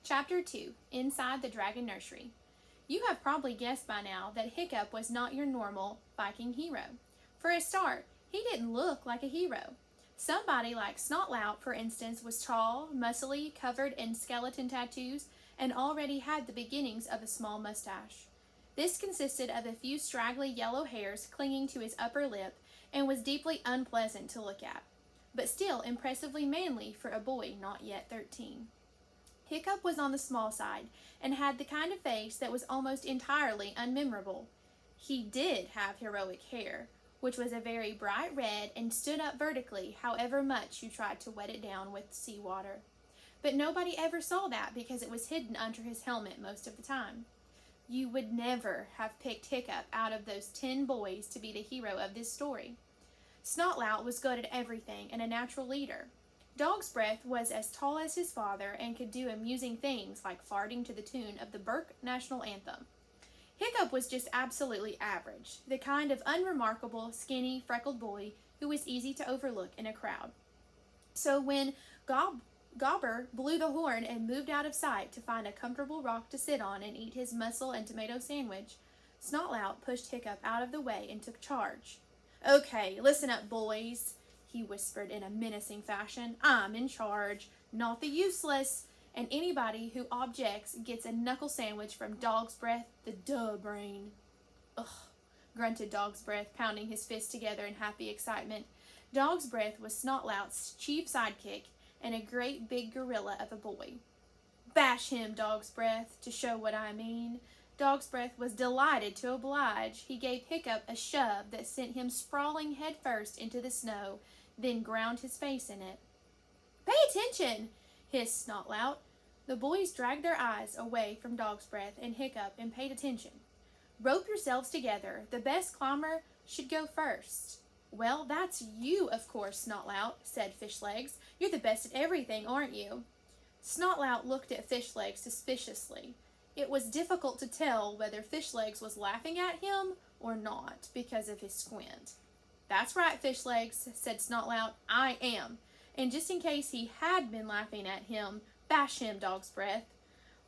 Chapter 2, Inside the Dragon Nursery. You have probably guessed by now that Hiccup was not your normal Viking hero. For a start, he didn't look like a hero. Somebody like Snotlout, for instance, was tall, muscly, covered in skeleton tattoos, and already had the beginnings of a small mustache. This consisted of a few straggly yellow hairs clinging to his upper lip and was deeply unpleasant to look at, but still impressively manly for a boy not yet 13. Hiccup was on the small side and had the kind of face that was almost entirely unmemorable. He did have heroic hair, which was a very bright red and stood up vertically however much you tried to wet it down with seawater. But nobody ever saw that because it was hidden under his helmet most of the time. You would never have picked Hiccup out of those 10 boys to be the hero of this story. Snotlout was good at everything and a natural leader. Dog's Breath was as tall as his father and could do amusing things like farting to the tune of the Burke National Anthem. Hiccup was just absolutely average, the kind of unremarkable, skinny, freckled boy who was easy to overlook in a crowd. So when Gobber blew the horn and moved out of sight to find a comfortable rock to sit on and eat his mussel and tomato sandwich, Snotlout pushed Hiccup out of the way and took charge. "Okay, listen up, boys," he whispered in a menacing fashion. "I'm in charge, not the useless, and anybody who objects gets a knuckle sandwich from Dog's Breath, the duh brain." "Ugh," grunted Dog's Breath, pounding his fists together in happy excitement. Dog's Breath was Snotlout's chief sidekick and a great big gorilla of a boy. "Bash him, Dog's Breath, to show what I mean." Dog's Breath was delighted to oblige. He gave Hiccup a shove that sent him sprawling headfirst into the snow, then ground his face in it. "Pay attention!" hissed Snotlout. The boys dragged their eyes away from Dog's Breath and Hiccup and paid attention. "Rope yourselves together. The best climber should go first." "Well, that's you, of course, Snotlout," said Fishlegs. "You're the best at everything, aren't you?" Snotlout looked at Fishlegs suspiciously. It was difficult to tell whether Fishlegs was laughing at him or not because of his squint. "That's right, Fishlegs," said Snotlout. "I am. And just in case he had been laughing at him, bash him, Dog's Breath."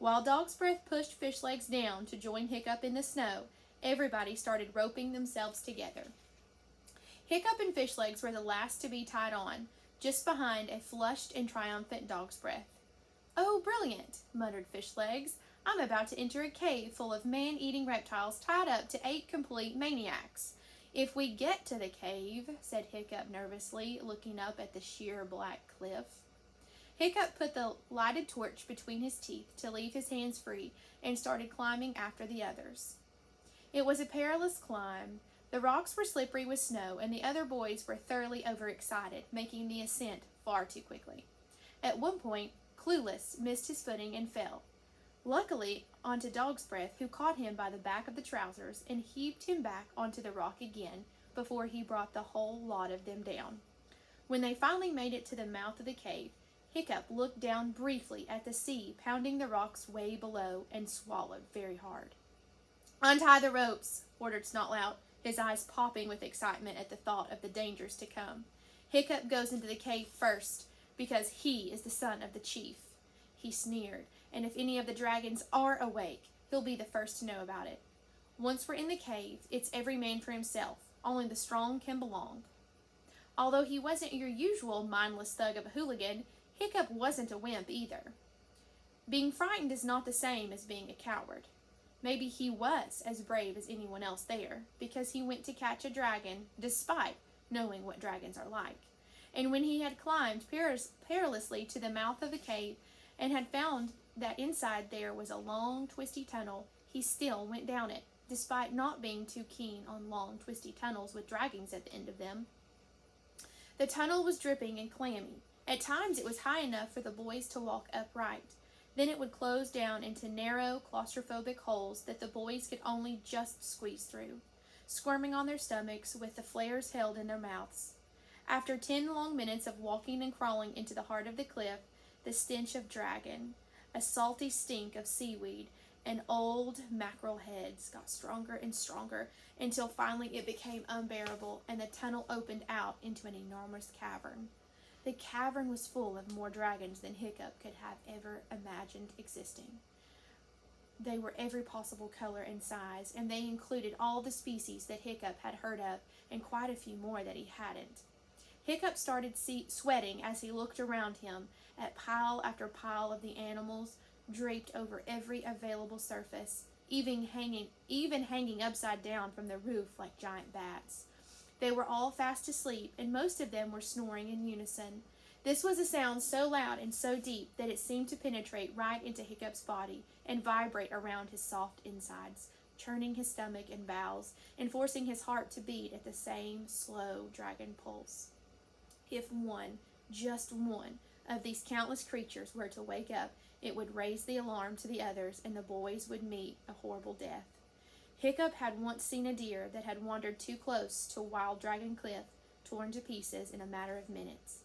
While Dog's Breath pushed Fishlegs down to join Hiccup in the snow, everybody started roping themselves together. Hiccup and Fishlegs were the last to be tied on, just behind a flushed and triumphant Dog's Breath. "Oh, brilliant," muttered Fishlegs. "I'm about to enter a cave full of man-eating reptiles tied up to 8 complete maniacs." "If we get to the cave," said Hiccup nervously, looking up at the sheer black cliff. Hiccup put the lighted torch between his teeth to leave his hands free and started climbing after the others. It was a perilous climb. The rocks were slippery with snow, and the other boys were thoroughly overexcited, making the ascent far too quickly. At one point, Clueless missed his footing and fell. Luckily, onto Dog's Breath, who caught him by the back of the trousers and heaved him back onto the rock again before he brought the whole lot of them down. When they finally made it to the mouth of the cave, Hiccup looked down briefly at the sea pounding the rocks way below and swallowed very hard. "Untie the ropes," ordered Snotlout, his eyes popping with excitement at the thought of the dangers to come. "Hiccup goes into the cave first because he is the son of the chief," he sneered, "and if any of the dragons are awake, he'll be the first to know about it. Once we're in the cave, it's every man for himself. Only the strong can belong." Although he wasn't your usual mindless thug of a hooligan, Hiccup wasn't a wimp either. Being frightened is not the same as being a coward. Maybe he was as brave as anyone else there, because he went to catch a dragon despite knowing what dragons are like. And when he had climbed perilously to the mouth of the cave and had found that inside there was a long, twisty tunnel, he still went down it, despite not being too keen on long, twisty tunnels with dragons at the end of them. The tunnel was dripping and clammy. At times it was high enough for the boys to walk upright. Then it would close down into narrow, claustrophobic holes that the boys could only just squeeze through, squirming on their stomachs with the flares held in their mouths. After 10 long minutes of walking and crawling into the heart of the cliff, the stench of dragon, a salty stink of seaweed, and old mackerel heads got stronger and stronger until finally it became unbearable and the tunnel opened out into an enormous cavern. The cavern was full of more dragons than Hiccup could have ever imagined existing. They were every possible color and size, and they included all the species that Hiccup had heard of and quite a few more that he hadn't. Hiccup started sweating as he looked around him at pile after pile of the animals draped over every available surface, even hanging upside down from the roof like giant bats. They were all fast asleep, and most of them were snoring in unison. This was a sound so loud and so deep that it seemed to penetrate right into Hiccup's body and vibrate around his soft insides, churning his stomach and bowels, and forcing his heart to beat at the same slow dragon pulse. If one, just one, of these countless creatures were to wake up, it would raise the alarm to the others, and the boys would meet a horrible death. Hiccup had once seen a deer that had wandered too close to Wild Dragon Cliff, torn to pieces in a matter of minutes.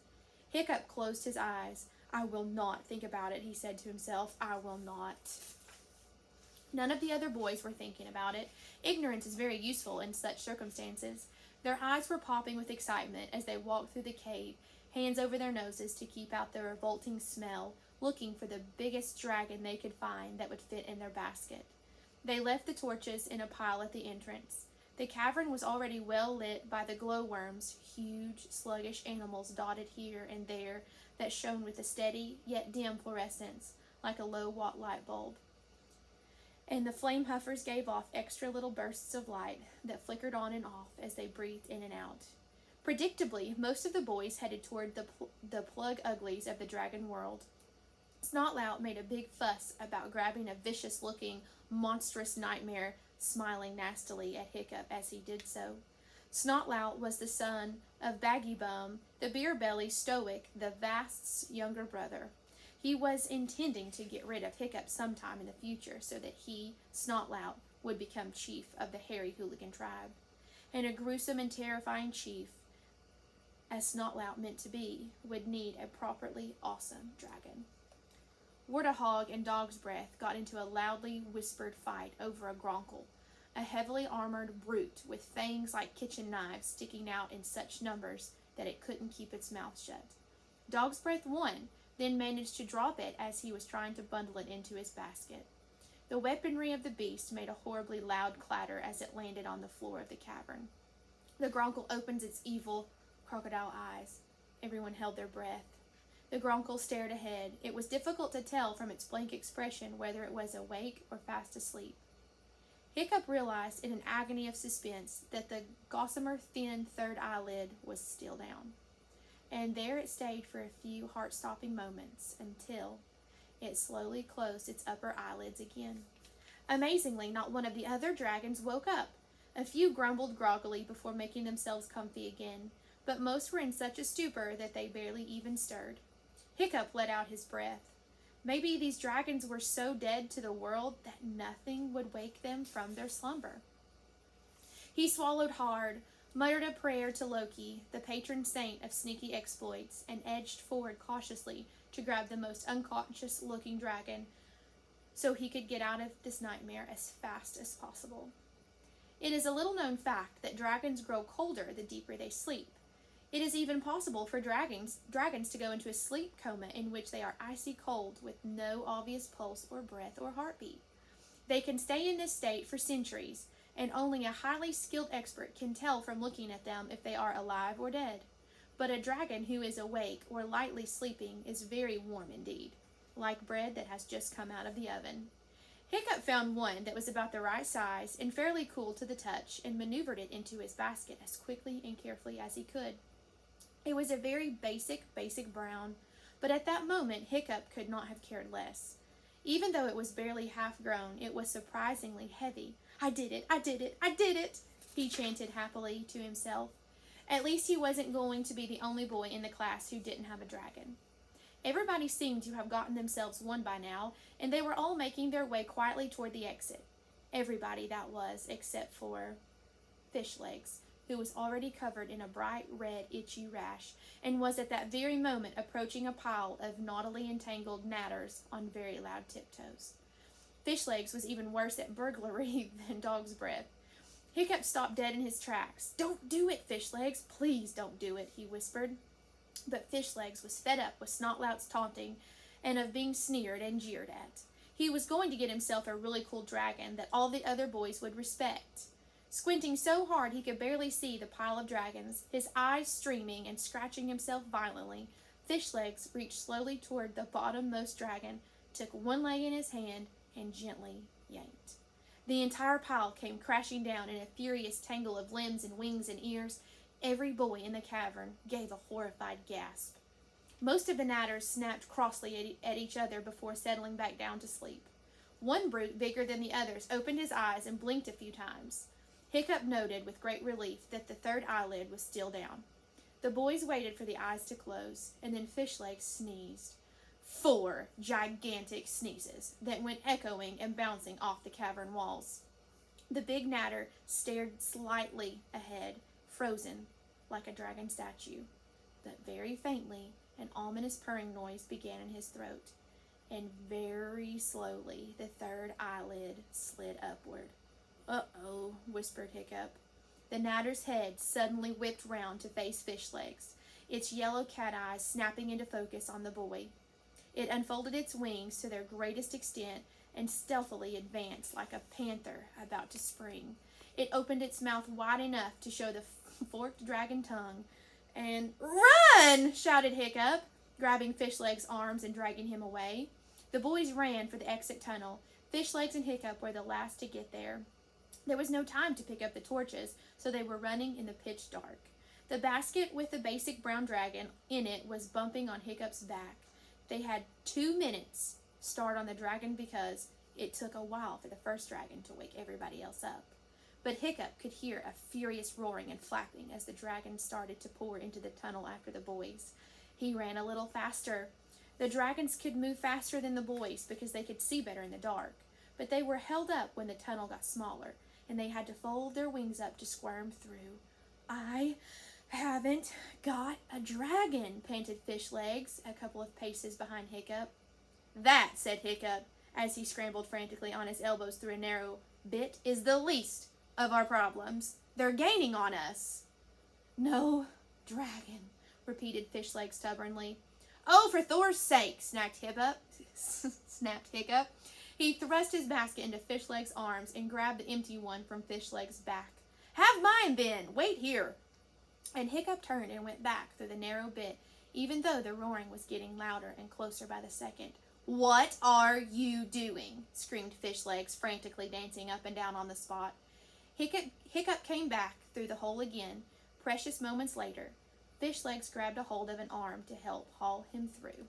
Hiccup closed his eyes. "I will not think about it," he said to himself. "I will not." None of the other boys were thinking about it. Ignorance is very useful in such circumstances. Their eyes were popping with excitement as they walked through the cave, hands over their noses to keep out the revolting smell, looking for the biggest dragon they could find that would fit in their basket. They left the torches in a pile at the entrance. The cavern was already well lit by the glowworms, huge, sluggish animals dotted here and there that shone with a steady, yet dim fluorescence, like a low-watt light bulb. And the flame huffers gave off extra little bursts of light that flickered on and off as they breathed in and out. Predictably, most of the boys headed toward the plug uglies of the dragon world. Snotlout made a big fuss about grabbing a vicious-looking, monstrous nightmare, smiling nastily at Hiccup as he did so. Snotlout was the son of Baggybum, the beer-belly stoic, the Vast's younger brother. He was intending to get rid of Hiccup sometime in the future so that he, Snotlout, would become chief of the hairy hooligan tribe. And a gruesome and terrifying chief, as Snotlout meant to be, would need a properly awesome dragon. Warthog and Dog's Breath got into a loudly whispered fight over a Gronkle, a heavily armored brute with fangs like kitchen knives sticking out in such numbers that it couldn't keep its mouth shut. Dog's Breath won, then managed to drop it as he was trying to bundle it into his basket. The weaponry of the beast made a horribly loud clatter as it landed on the floor of the cavern. The Gronkle opened its evil crocodile eyes. Everyone held their breath. The Gronkle stared ahead. It was difficult to tell from its blank expression whether it was awake or fast asleep. Hiccup realized in an agony of suspense that the gossamer thin third eyelid was still down. And there it stayed for a few heart-stopping moments until it slowly closed its upper eyelids again. Amazingly, not one of the other dragons woke up. A few grumbled groggily before making themselves comfy again, but most were in such a stupor that they barely even stirred. Hiccup let out his breath. Maybe these dragons were so dead to the world that nothing would wake them from their slumber. He swallowed hard, muttered a prayer to Loki, the patron saint of sneaky exploits, and edged forward cautiously to grab the most unconscious-looking dragon so he could get out of this nightmare as fast as possible. It is a little-known fact that dragons grow colder the deeper they sleep. It is even possible for dragons to go into a sleep coma in which they are icy cold with no obvious pulse or breath or heartbeat. They can stay in this state for centuries, and only a highly skilled expert can tell from looking at them if they are alive or dead. But a dragon who is awake or lightly sleeping is very warm indeed, like bread that has just come out of the oven. Hiccup found one that was about the right size and fairly cool to the touch and maneuvered it into his basket as quickly and carefully as he could. It was a very basic brown, but at that moment Hiccup could not have cared less. Even though it was barely half grown, it was surprisingly heavy. "I did it! I did it! I did it!" he chanted happily to himself. At least he wasn't going to be the only boy in the class who didn't have a dragon. Everybody seemed to have gotten themselves one by now, and they were all making their way quietly toward the exit. Everybody, that was, except for Fishlegs, who was already covered in a bright red itchy rash, and was at that very moment approaching a pile of naughtily entangled natters on very loud tiptoes. Fishlegs was even worse at burglary than Dog's Breath. Hiccup stopped dead in his tracks. "Don't do it, Fishlegs! Please don't do it," he whispered. But Fishlegs was fed up with Snotlout's taunting and of being sneered and jeered at. He was going to get himself a really cool dragon that all the other boys would respect. Squinting so hard he could barely see the pile of dragons, his eyes streaming and scratching himself violently, Fishlegs reached slowly toward the bottommost dragon, took one leg in his hand, and gently yanked. The entire pile came crashing down in a furious tangle of limbs and wings and ears. Every boy in the cavern gave a horrified gasp. Most of the Natters snapped crossly at each other before settling back down to sleep. One brute, bigger than the others, opened his eyes and blinked a few times. Hiccup noted with great relief that the third eyelid was still down. The boys waited for the eyes to close, and then Fishlegs sneezed. 4 gigantic sneezes that went echoing and bouncing off the cavern walls. The big Natter stared slightly ahead, frozen like a dragon statue. But very faintly, an ominous purring noise began in his throat, and very slowly the third eyelid slid upward. "Uh-oh," whispered Hiccup. The Natter's head suddenly whipped round to face Fishlegs, its yellow cat eyes snapping into focus on the boy. It unfolded its wings to their greatest extent and stealthily advanced like a panther about to spring. It opened its mouth wide enough to show the forked dragon tongue, and "Run!" shouted Hiccup, grabbing Fishlegs' arms and dragging him away. The boys ran for the exit tunnel. Fishlegs and Hiccup were the last to get there. There was no time to pick up the torches, so they were running in the pitch dark. The basket with the basic brown dragon in it was bumping on Hiccup's back. They had 2 minutes start on the dragon because it took a while for the first dragon to wake everybody else up. But Hiccup could hear a furious roaring and flapping as the dragon started to pour into the tunnel after the boys. He ran a little faster. The dragons could move faster than the boys because they could see better in the dark, but they were held up when the tunnel got smaller, and they had to fold their wings up to squirm through. "I haven't got a dragon," panted Fishlegs, a couple of paces behind Hiccup. "That," said Hiccup, as he scrambled frantically on his elbows through a narrow bit, "is the least of our problems. They're gaining on us." "No dragon," repeated Fishlegs stubbornly. "Oh, for Thor's sake," snapped Hiccup. He thrust his basket into Fishlegs' arms and grabbed the empty one from Fishlegs' back. "Have mine, then! Wait here!" And Hiccup turned and went back through the narrow bit, even though the roaring was getting louder and closer by the second. "What are you doing?" screamed Fishlegs, frantically dancing up and down on the spot. Hiccup came back through the hole again. Precious moments later, Fishlegs grabbed a hold of an arm to help haul him through.